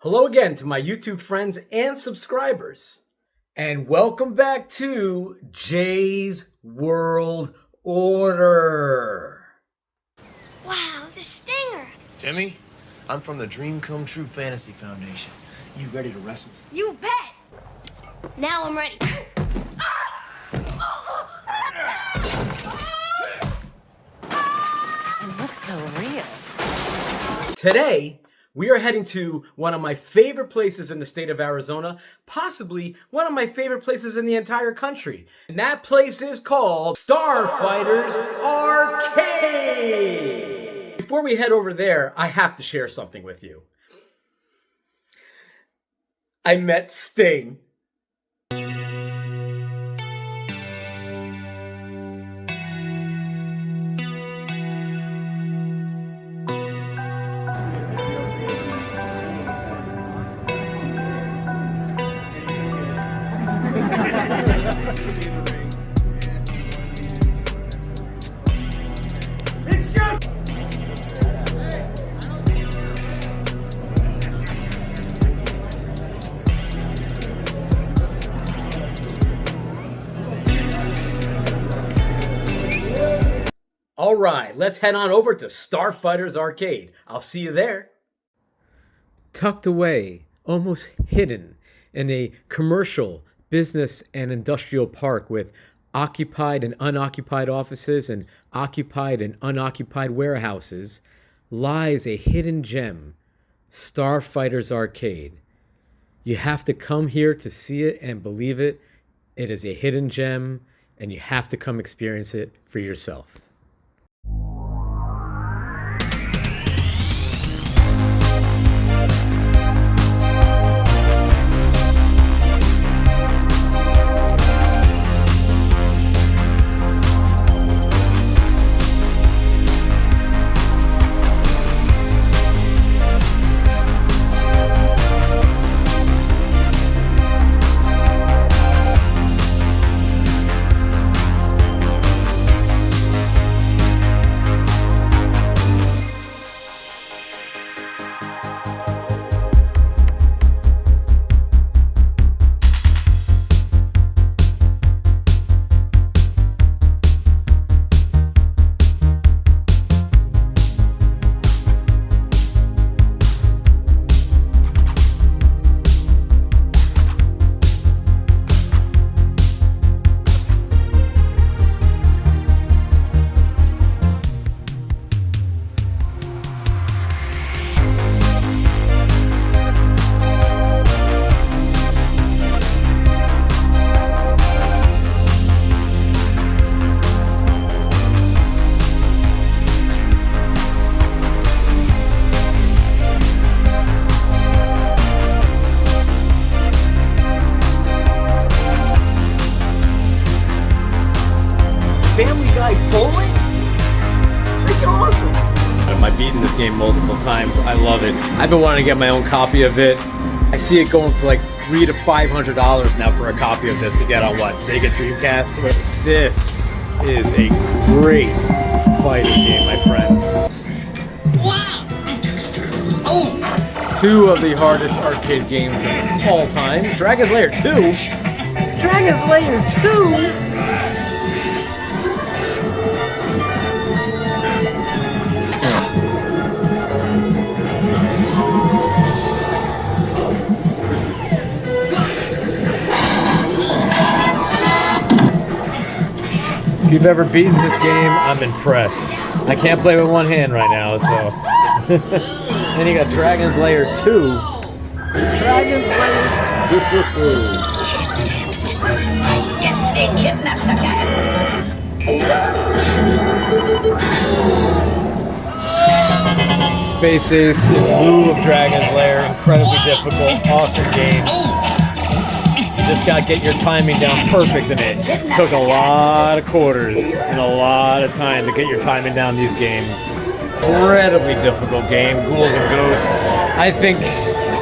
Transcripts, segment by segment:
Hello again to my YouTube friends and subscribers. And welcome back to Jay's World Order. Wow, the stinger. Timmy, I'm from the Dream Come True Fantasy Foundation. You ready to wrestle? You bet. Now I'm ready. It looks so real. Today, we are heading to one of my favorite places in the state of Arizona, possibly one of my favorite places in the entire country. And that place is called Starfighters Arcade. Before we head over there, I have to share something with you. I met Sting. All right, let's head on over to Starfighters Arcade. I'll see you there. Tucked away, almost hidden, in a commercial, business, and industrial park with occupied and unoccupied offices and occupied and unoccupied warehouses, lies a hidden gem, Starfighters Arcade. You have to come here to see it and believe it. It is a hidden gem, and you have to come experience it for yourself. Family Guy bowling? Freaking awesome. I've beaten this game multiple times. I love it. I've been wanting to get my own copy of it. I see it going for like $300 to $500 now for a copy of this to get on what? Sega Dreamcast? This is a great fighting game, my friends. Wow! Oh! Two of the hardest arcade games of all time. Dragon's Lair 2? Dragon's Lair 2? If you've ever beaten this game, I'm impressed. I can't play with one hand right now, so. Then you got Dragon's Lair 2. Dragon's Lair 2. Space Ace in lieu of Dragon's Lair. Incredibly difficult, awesome game. Just gotta get your timing down perfect in it. Took a lot of quarters and a lot of time to get your timing down these games. Incredibly difficult game. Ghouls and Ghosts. I think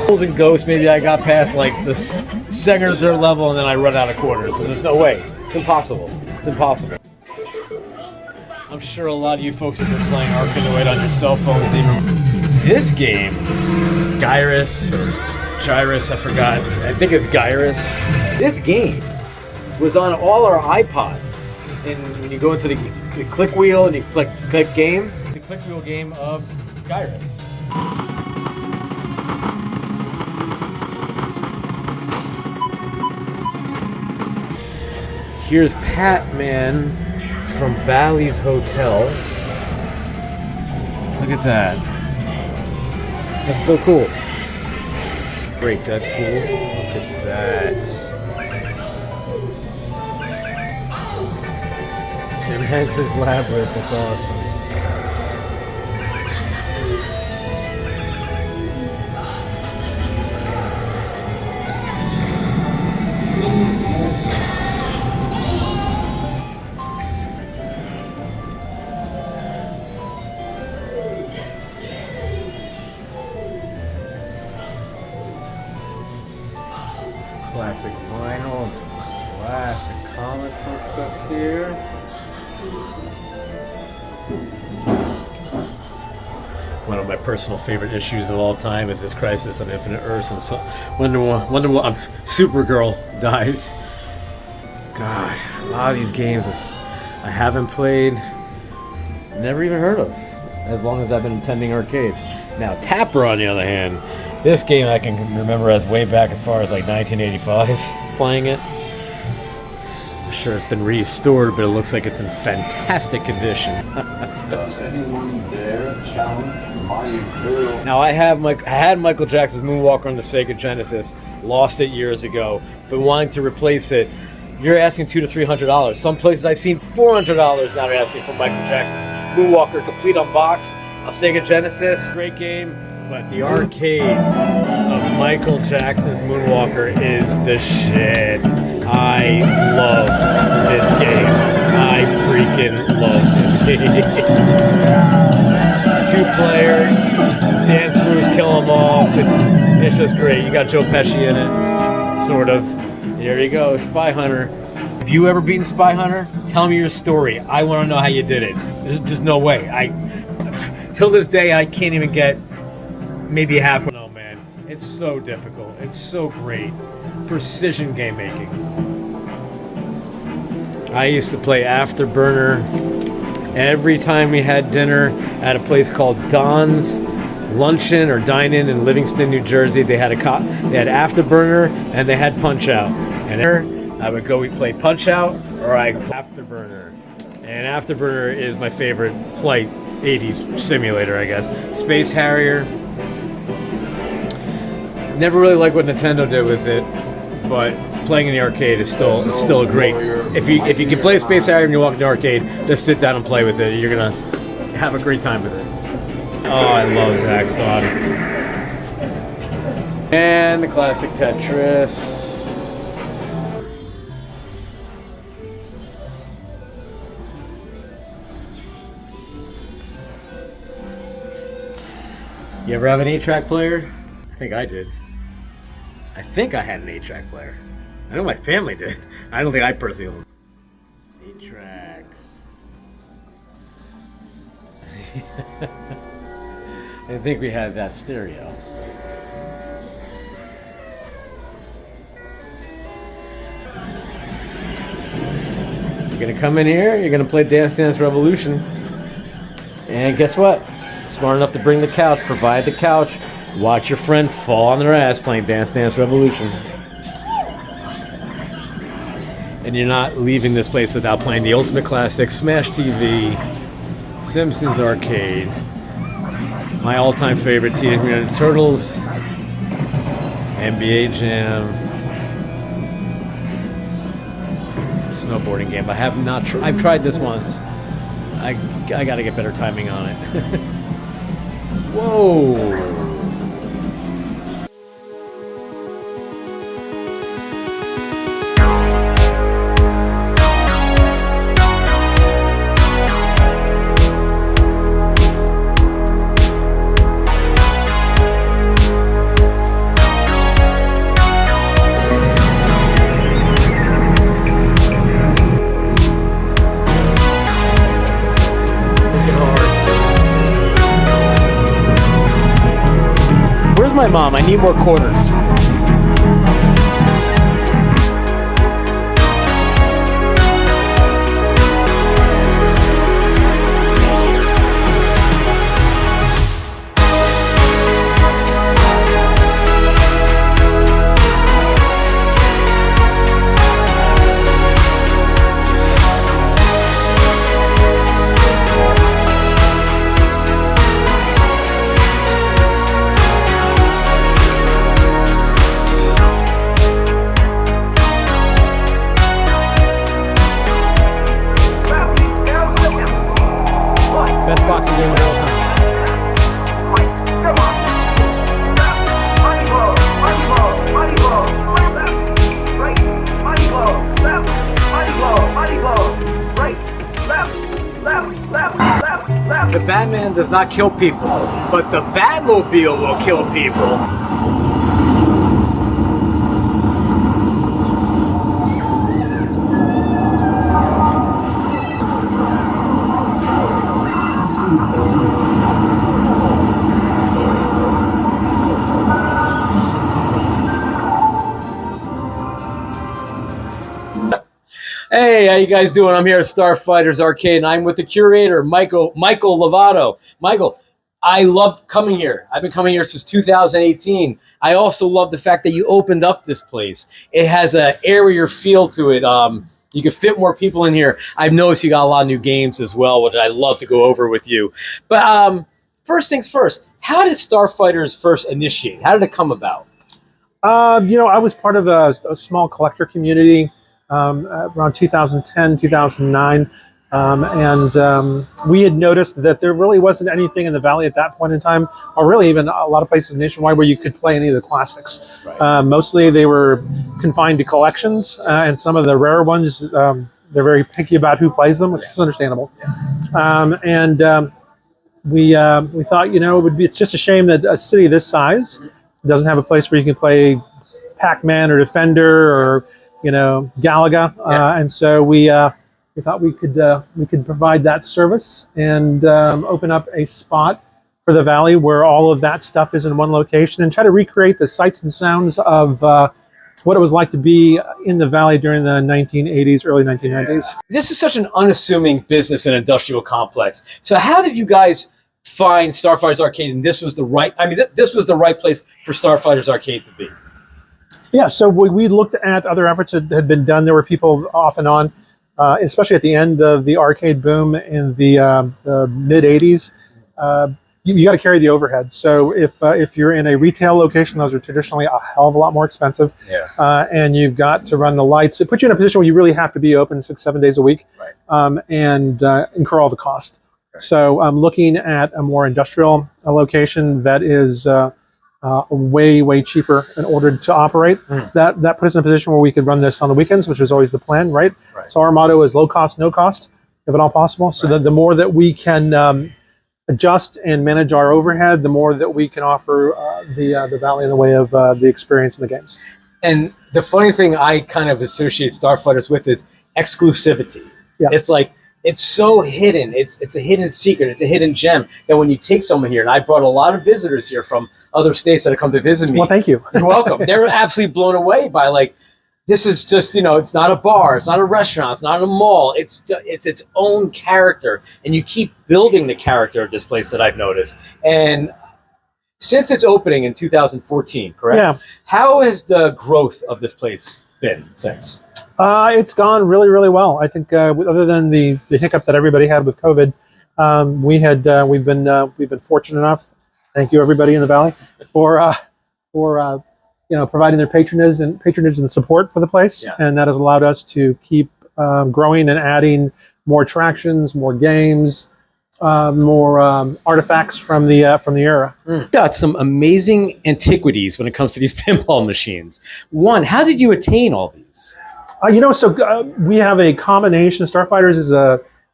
Ghouls and Ghosts, maybe I got past like the second or third level and then I run out of quarters. There's no way. It's impossible. It's impossible. I'm sure a lot of you folks have been playing Arkanoid on your cell phones even This game, Gyrus or Gyrus, I forgot. I think it's Gyrus. This game was on all our iPods. And when you go into the click wheel and you click games, the click wheel game of Gyrus. Here's Pat-Man from Bally's Hotel. Look at that. That's so cool. Great Deadpool. Look at that. And that's his labyrinth. That's awesome. Classic vinyl and some classic comic books up here. One of my personal favorite issues of all time is this Crisis on Infinite Earths when Supergirl dies. God, a lot of these games I haven't played, never even heard of, as long as I've been attending arcades. Now, Tapper, on the other hand, this game I can remember as way back as far as like 1985 playing it. I'm sure it's been restored, but it looks like it's in fantastic condition. Anyone dare challenge my girl? Now I had Michael Jackson's Moonwalker on the Sega Genesis, lost it years ago, but wanting to replace it. You're asking $200 to $300. Some places I've seen $400 now they're asking for Michael Jackson's Moonwalker complete on box on Sega Genesis. Great game. But the arcade of Michael Jackson's Moonwalker is the shit. I love this game. I freaking love this game. It's 2-player. Dance moves kill them off. It's just great. You got Joe Pesci in it, sort of. There you go, Spy Hunter. Have you ever beaten Spy Hunter? Tell me your story. I want to know how you did it. There's just no way. Till this day, I can't even get maybe half. No, man. It's so difficult. It's so great. Precision game making. I used to play Afterburner every time we had dinner at a place called Don's Luncheon or Dine-In in Livingston, New Jersey. They had Afterburner and they had Punch Out. And I would go play Punch Out or I Afterburner. And Afterburner is my favorite flight 80s simulator, I guess. Space Harrier. Never really liked what Nintendo did with it, but playing in the arcade is still a great. If you can play Space Harrier and you walk in the arcade, just sit down and play with it. You're gonna have a great time with it. Oh, I love Zaxxon. And the classic Tetris. You ever have an 8-track player? I think I did. I think I had an 8-track player. I know my family did. I don't think I personally owned 8 tracks. I think we had that stereo. You're gonna come in here, you're gonna play Dance Dance Revolution. And guess what? Smart enough to bring the couch, provide the couch, watch your friend fall on their ass playing Dance Dance Revolution. And you're not leaving this place without playing the Ultimate Classic, Smash TV, Simpsons Arcade, my all-time favorite Teenage Mutant Ninja Turtles, NBA Jam, snowboarding game. I have not I've tried this once. I gotta get better timing on it. Whoa! Where's my mom? I need more quarters. Best boxing game of all time. The Batman does not kill people, but the Batmobile will kill people. Hey, how you guys doing? I'm here at Starfighters Arcade, and I'm with the curator, Michael Lovato. Michael, I love coming here. I've been coming here since 2018. I also love the fact that you opened up this place. It has an airier feel to it. You can fit more people in here. I've noticed you got a lot of new games as well, which I'd love to go over with you. But first things first, how did Starfighters first initiate? How did it come about? I was part of a small collector community around 2010, 2009. We had noticed that there really wasn't anything in the Valley at that point in time, or really even a lot of places nationwide where you could play any of the classics. Right. Mostly they were confined to collections, and some of the rarer ones, they're very picky about who plays them, which is understandable. We thought, it's just a shame that a city this size doesn't have a place where you can play Pac-Man or Defender or Galaga, and so we thought we could provide that service and open up a spot for the Valley where all of that stuff is in one location and try to recreate the sights and sounds of what it was like to be in the Valley during the 1980s, early 1990s. This is such an unassuming business and industrial complex. So how did you guys find Starfighters Arcade, and this was the right place for Starfighters Arcade to be? Yeah, so we looked at other efforts that had been done. There were people off and on, especially at the end of the arcade boom in the mid 80s. You got to carry the overhead. So if you're in a retail location, those are traditionally a hell of a lot more expensive. Yeah. And you've got to run the lights. It puts you in a position where you really have to be open 6-7 days a week, right. And incur all the cost. Right. So I'm looking at a more industrial location that is way cheaper in order to operate. That put us in a position where we could run this on the weekends, which was always the plan, right? So our motto is low cost, no cost, if at all possible. So that the more that we can adjust and manage our overhead, the more that we can offer the Valley in the way of the experience in the games. And the funny thing I kind of associate Starfighters with is exclusivity. Yeah. It's like, it's so hidden. It's a hidden secret. It's a hidden gem that when you take someone here, and I brought a lot of visitors here from other states that have come to visit me. Well, thank you. You're welcome. They're absolutely blown away by, like, this is just, it's not a bar, it's not a restaurant, it's not a mall. It's its own character, and you keep building the character of this place that I've noticed. And since its opening in 2014, correct? Yeah. How has the growth of this place been since? It's gone really well. I think other than the hiccup that everybody had with COVID, we've been fortunate enough. Thank you everybody in the Valley for providing their patronage and support for the place, and that has allowed us to keep growing and adding more attractions, more games, more artifacts from the era. Got some amazing antiquities when it comes to these pinball machines. One, how did you attain all these? We have a combination. Starfighters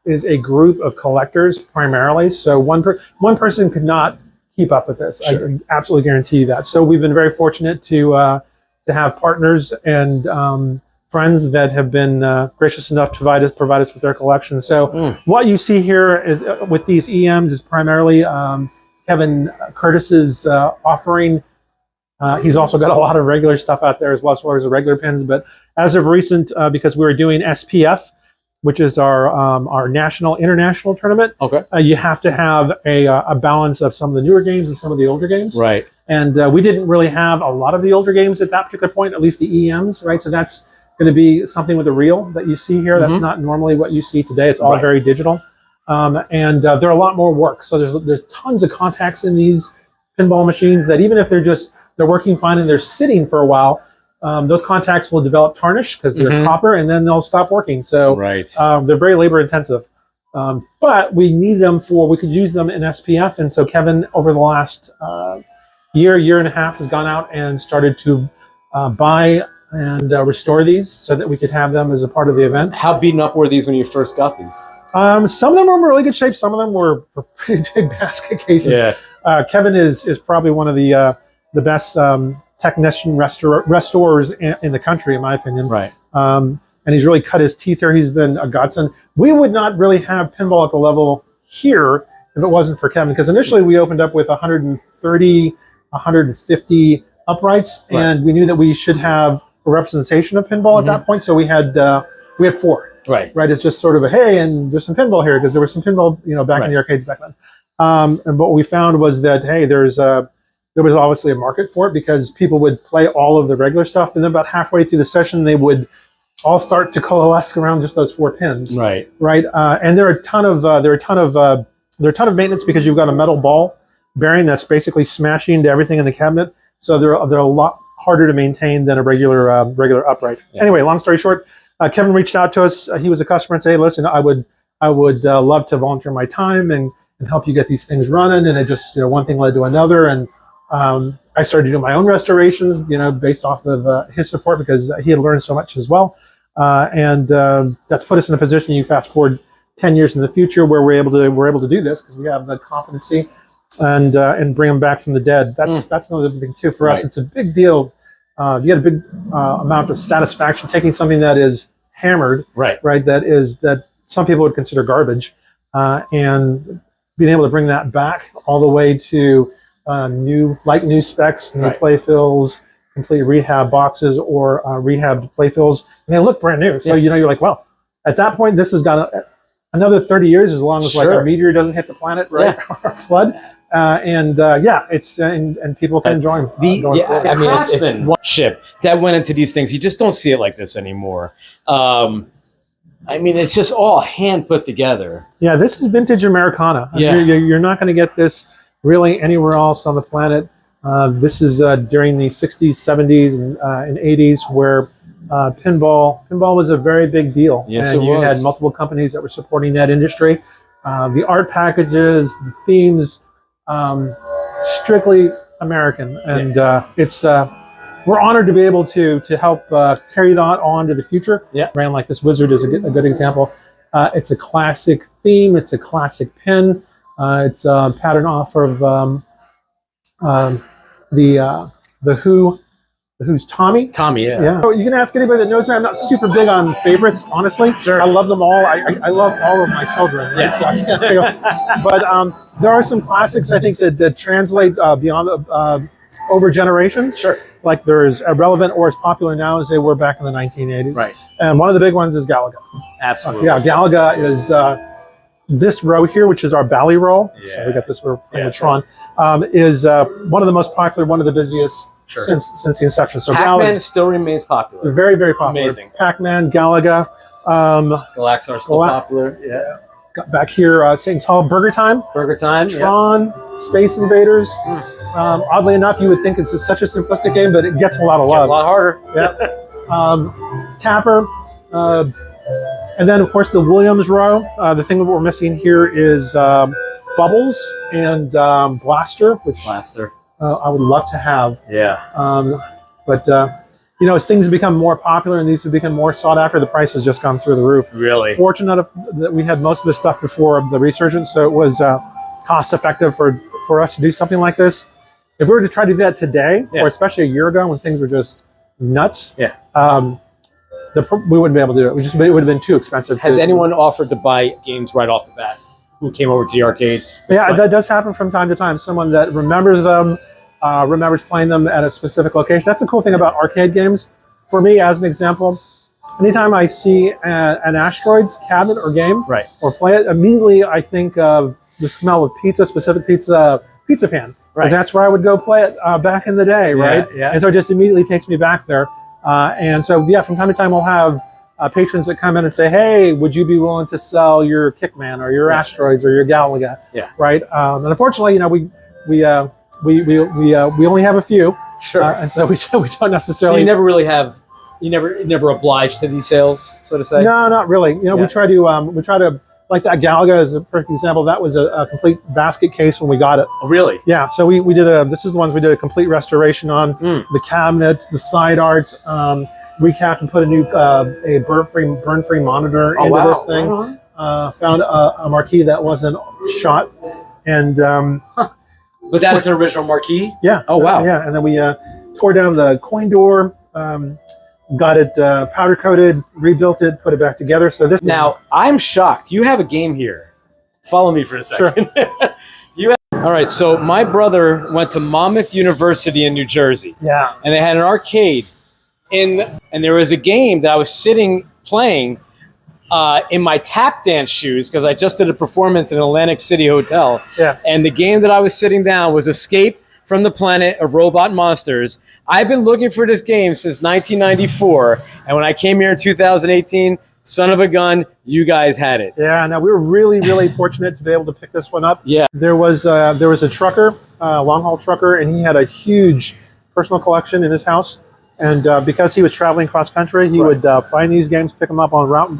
is a group of collectors primarily. So one person could not keep up with this. Sure. I can absolutely guarantee you that. So we've been very fortunate to have partners and friends that have been gracious enough to provide us with their collection. So what you see here is with these EMs is primarily Kevin Curtis's offering He's also got a lot of regular stuff out there as well as the regular pins. But as of recent, because we were doing SPF, which is our national international tournament, Okay. you have to have a balance of some of the newer games and some of the older games. Right. And we didn't really have a lot of the older games at that particular point, at least the EMs, right? So that's going to be something with a reel that you see here. That's not normally what you see today. It's all very digital. And they're a lot more work. So there's tons of contacts in these pinball machines that even if they're working fine and they're sitting for a while, those contacts will develop tarnish because they're copper, and then they'll stop working. So they're very labor intensive. But we need them we could use them in SPF. And so Kevin, over the last year and a half, has gone out and started to buy and restore these so that we could have them as a part of the event. How beaten up were these when you first got these? Some of them were in really good shape. Some of them were pretty big basket cases. Yeah. Kevin is probably one of the best technician restorers in the country, in my opinion. Right. And he's really cut his teeth there. He's been a godsend. We would not really have pinball at the level here if it wasn't for Kevin, because initially we opened up with 130, 150 uprights, and we knew that we should have a representation of pinball at that point. So we had 4. Right. Right. It's just sort of hey, and there's some pinball here because there was some pinball, back in the arcades back then. And what we found was that hey, there was obviously a market for it because people would play all of the regular stuff, and then about halfway through the session, they would all start to coalesce around just those 4 pins. Right. Right. And there are a ton of maintenance because you've got a metal ball bearing that's basically smashing into everything in the cabinet. So they're a lot harder to maintain than a regular upright. Yeah. Anyway, long story short, Kevin reached out to us. He was a customer and said, hey, listen, I would love to volunteer my time and help you get these things running. And it just, one thing led to another. And I started doing my own restorations, based off of his support because he had learned so much as well. And that's put us in a position, you fast forward 10 years in the future, where we're able to do this because we have the competency and bring them back from the dead. That's another thing too for us. It's a big deal. You get a big amount of satisfaction taking something that is hammered, right? That some people would consider garbage, and being able to bring that back all the way to new specs, new play fills, complete rehab boxes, or rehabbed play fills, and they look brand new. So you're like, well, at that point, this has got another 30 years, as long as like a meteor doesn't hit the planet, right, or flood. It's and people can join. It's one ship that went into these things. You just don't see it like this anymore. It's just all hand put together. Yeah, this is vintage Americana. Yeah. You're not going to get this really anywhere else on the planet. This is during the 60s, 70s, and 80s, where pinball was a very big deal. Yes, and you had multiple companies that were supporting that industry. The art packages, the themes, strictly American, and we're honored to be able to help carry that on to the future. Yeah, a brand like this Wizard is a good example. It's a classic theme. It's a classic pin. It's patterned off of the Who's Tommy. Tommy, yeah. You can ask anybody that knows me. I'm not super big on favorites, honestly. Sure. I love them all. I love all of my children. Right? Yeah. So I can't think of, but there are some classics, I think, that translate beyond over generations. Sure. Like they're as relevant or as popular now as they were back in the 1980s. Right. And one of the big ones is Galaga. Absolutely. Galaga is this row here, which is our Bally roll. Yeah. So we got this. We're playing the Tron. Is one of the most popular, one of the busiest. Sure. Since the inception. So Pac-Man still remains popular. Very, very popular. Amazing. Pac-Man, Galaga. Galaxar still popular. Yeah. Got back here, Satan's Hall, Burger Time. Tron, Space Invaders. Oddly enough, you would think it's such a simplistic game, but it gets a lot of love. It's a lot harder. Yeah. Tapper. And then, of course, the Williams row. The thing that we're missing here is Bubbles and Blaster, which I would love to have. Yeah. But as things have become more popular and these have become more sought after, the price has just gone through the roof. Really? Fortunate that we had most of this stuff before the resurgence, so it was cost effective for us to do something like this. If we were to try to do that today, or especially a year ago when things were just nuts, we wouldn't be able to do it. It would have been too expensive. Has anyone offered to buy games right off the bat? Who came over to the arcade? Yeah, that does happen from time to time. Someone that remembers them, remembers playing them at a specific location. That's the cool thing about arcade games. For me, as an example, anytime I see an Asteroids cabinet or game, Right. or play it, immediately I think of the smell of pizza, specific pizza pan. Right. Because that's where I would go play it back in the day, right? Yeah. And so it just immediately takes me back there. And so, yeah, from time to time, we'll have patrons that come in and say, "Hey, would you be willing to sell your Kickman or your Asteroids or your Galaga?" Yeah. Right. And unfortunately, we only have a few, Sure. and so we don't So necessarily. you never really have, you never obliged to these sales, so to say? No, not really. Yeah. We try to like that Galaga is a perfect example. That was a complete basket case when we got it. Oh, really? Yeah, so we did this is the ones we did a complete restoration on. The cabinet, the side art, recapped and put a new a burn-free monitor into this thing. Found a marquee that wasn't shot, and But that is an original marquee? yeah. Oh, wow. Yeah, and then we tore down the coin door, got it powder coated, rebuilt it, put it back together. So this Now, I'm shocked. You have a game here. Follow me for a second. All right, so my brother went to Monmouth University in New Jersey, yeah. and they had an arcade, and there was a game that I was sitting playing in my tap dance shoes because I just did a performance in an Atlantic City hotel. Yeah. And the game that I was sitting down was Escape from the Planet of Robot Monsters. I've been looking for this game since 1994, and when I came here in 2018, son of a gun, you guys had it. Yeah, no, we were really fortunate to be able to pick this one up. Yeah. There was a trucker, long haul trucker, and he had a huge personal collection in his house. And because he was traveling cross country, he would find these games, pick them up on route,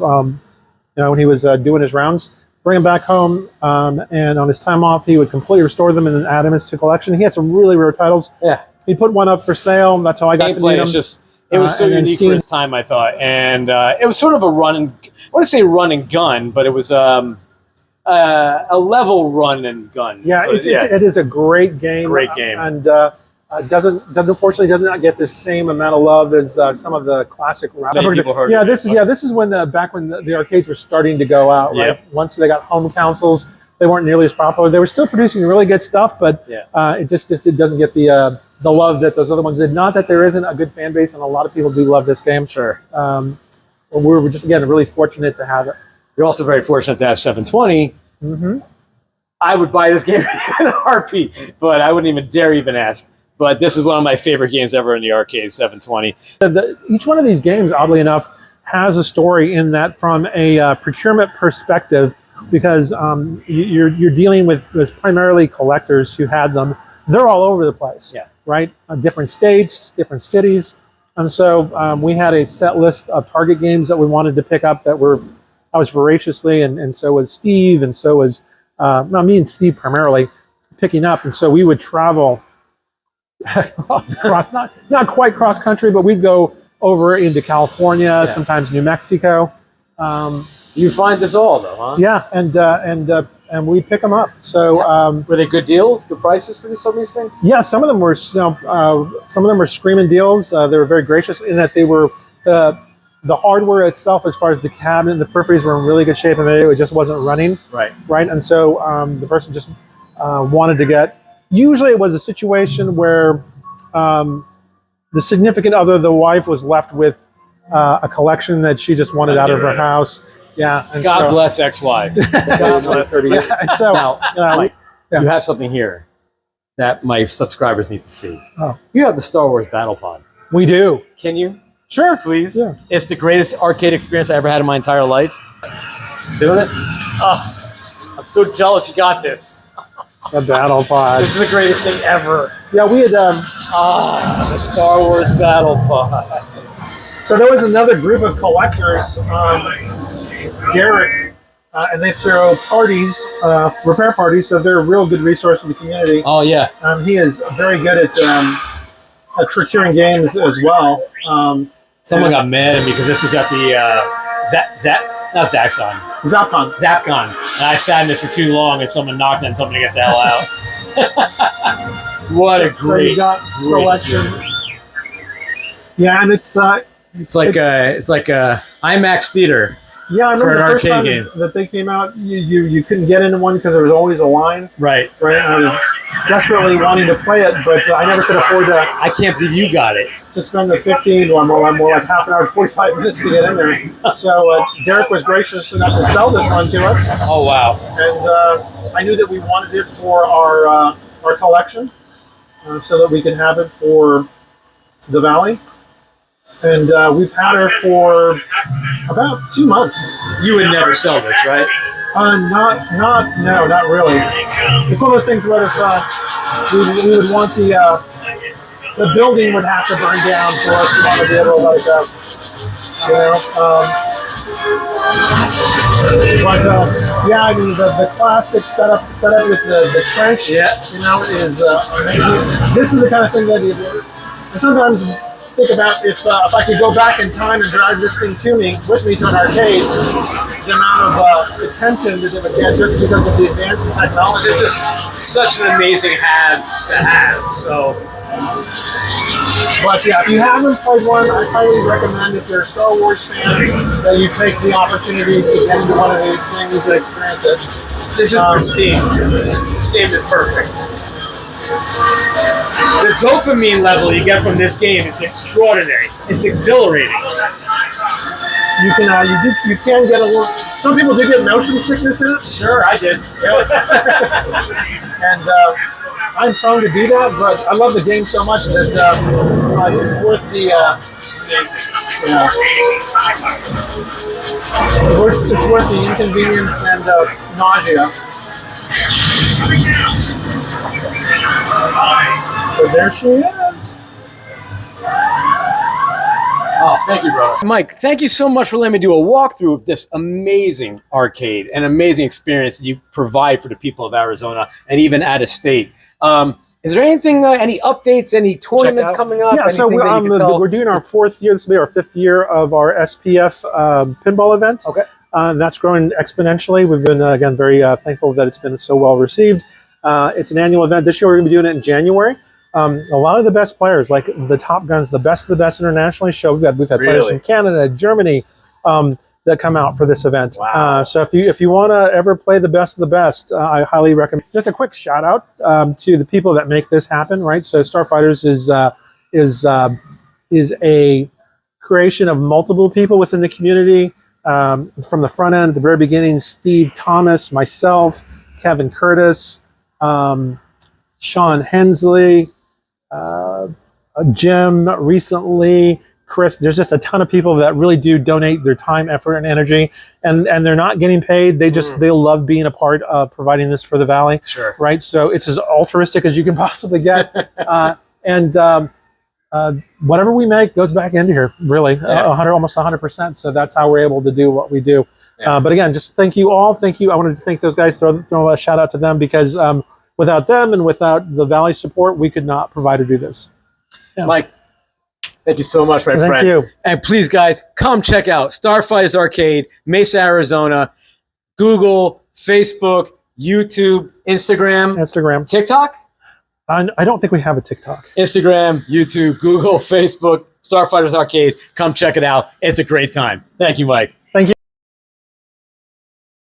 when he was doing his rounds, bring them back home, and on his time off, he would completely restore them and then add them into collection. He had some really rare titles. Yeah. He put one up for sale. That's how I got to meet Gameplay him. is just, it was so and then unique seeing- for its time, I thought. And it was sort of a run and, I want to say run and gun, but it was a level run and gun. Yeah, So, it is a great game. Great game. And unfortunately does not get the same amount of love as some of the classic. Many people heard yeah, of it, this is when back when the arcades were starting to go out. Right. Yeah. Once they got home consoles, they weren't nearly as popular. They were still producing really good stuff, but it just it doesn't get the love that those other ones did. Not that there isn't a good fan base, and a lot of people do love this game. Sure. We're just again really fortunate to have it. You're also very fortunate to have 720. Mm-hmm. I would buy this game in a heartbeat, but I wouldn't even dare even ask. But this is one of my favorite games ever in the arcade, 720. Each one of these games, oddly enough, has a story in that from a procurement perspective, because you're dealing with primarily collectors who had them. They're all over the place, right? Different states, different cities. And so we had a set list of target games that we wanted to pick up that I was voraciously, and so was Steve, and so was, me and Steve primarily, picking up. And so we would travel not quite cross country, but we'd go over into California, sometimes New Mexico. You find this all though, huh? Yeah, and we pick them up. So were they good deals, good prices for some of these things? yeah, some of them were screaming deals. They were very gracious in that they were the hardware itself, as far as the cabinet and the peripheries, were in really good shape, and it just wasn't running. Right. And so the person just wanted to get. Usually, it was a situation where the significant other, the wife, was left with a collection that she just wanted out of her house. Yeah. And God bless ex-wives. God bless her. Yeah. And so Now, Mike, you have something here that my subscribers need to see. Oh. You have the Star Wars Battle Pod. We do. Can you? Sure. Please? Yeah. It's the greatest arcade experience I ever had in my entire life. Doing it? Oh, I'm so jealous you got this. The Battle Pod. This is the greatest thing ever. Yeah, we had. The Star Wars Battle Pod. So there was another group of collectors, Garrick, and they throw parties, repair parties. So they're a real good resource for the community. Oh yeah. He is very good at procuring games as well. Someone got mad at me because this was at the Zapcon. And I sat in this for too long, and someone knocked and told me to get the hell out. What a great, so you got selection. Yeah, and it's like IMAX theater. Yeah, I for remember an the first arcade time game. that they came out, you couldn't get into one because there was always a line. Right. Right, and I was desperately wanting to play it, but I never could afford I can't believe you got it. to spend the 15 or more like half an hour, 45 minutes to get in there. So Derek was gracious enough to sell this one to us, Oh, wow. and I knew that we wanted it for our collection, so that we could have it for the Valley. And we've had her for about 2 months. You would never sell this, right? No, not really. It's one of those things where if we would want the building would have to burn down for us to want to be able to let it go. You know, yeah, I mean the classic setup with the trench, you know, is amazing. This is the kind of thing that I sometimes think about if I could go back in time and drive this thing with me to an arcade, the amount of attention that it would get just because of the advance in technology. This is such an amazing have to have. So, But yeah, if you haven't played one, I highly recommend, if you're a Star Wars fan, that you take the opportunity to get into one of these things and experience it. this is pristine. This game is perfect. The dopamine level you get from this game is extraordinary. It's exhilarating. You can get a little. Some people do get motion sickness in it. Sure, I did. And I'm prone to do that, but I love the game so much that it's worth the. Yeah. It's worth the inconvenience and nausea. So there she is. Oh, thank you, brother. Mike, thank you so much for letting me do a walkthrough of this amazing arcade and amazing experience that you provide for the people of Arizona and even out of state. Is there anything, any updates, any tournaments coming up? Yeah, so we're doing our 4th year. This will be our 5th year of our SPF pinball event. Okay. That's growing exponentially. We've been, again, very thankful that it's been so well received. It's an annual event. This year we're going to be doing it in January. A lot of the best players, like the top guns, the best of the best internationally show. We've had players from Canada, Germany, that come out for this event. Wow. So if you want to ever play the best of the best, I highly recommend. Just a quick shout out to the people that make this happen. Right. So Starfighters is a creation of multiple people within the community. From the front end, at the very beginning, Steve Thomas, myself, Kevin Curtis, Sean Hensley, Jim recently, Chris. There's just a ton of people that really do donate their time, effort, and energy, and they're not getting paid. They just they love being a part of providing this for the Valley. Sure. Right. So it's as altruistic as you can possibly get, and whatever we make goes back into here. Really, almost 100%. So that's how we're able to do what we do. Yeah. But again, just thank you all. Thank you. I wanted to thank those guys. Throw a shout out to them because without them and without the Valley support, we could not provide or do this. Yeah. Mike, thank you so much, my friend. Thank you. And please, guys, come check out Starfighters Arcade, Mesa, Arizona. Google, Facebook, YouTube, Instagram. TikTok? I don't think we have a TikTok. Instagram, YouTube, Google, Facebook, Starfighters Arcade. Come check it out. It's a great time. Thank you, Mike.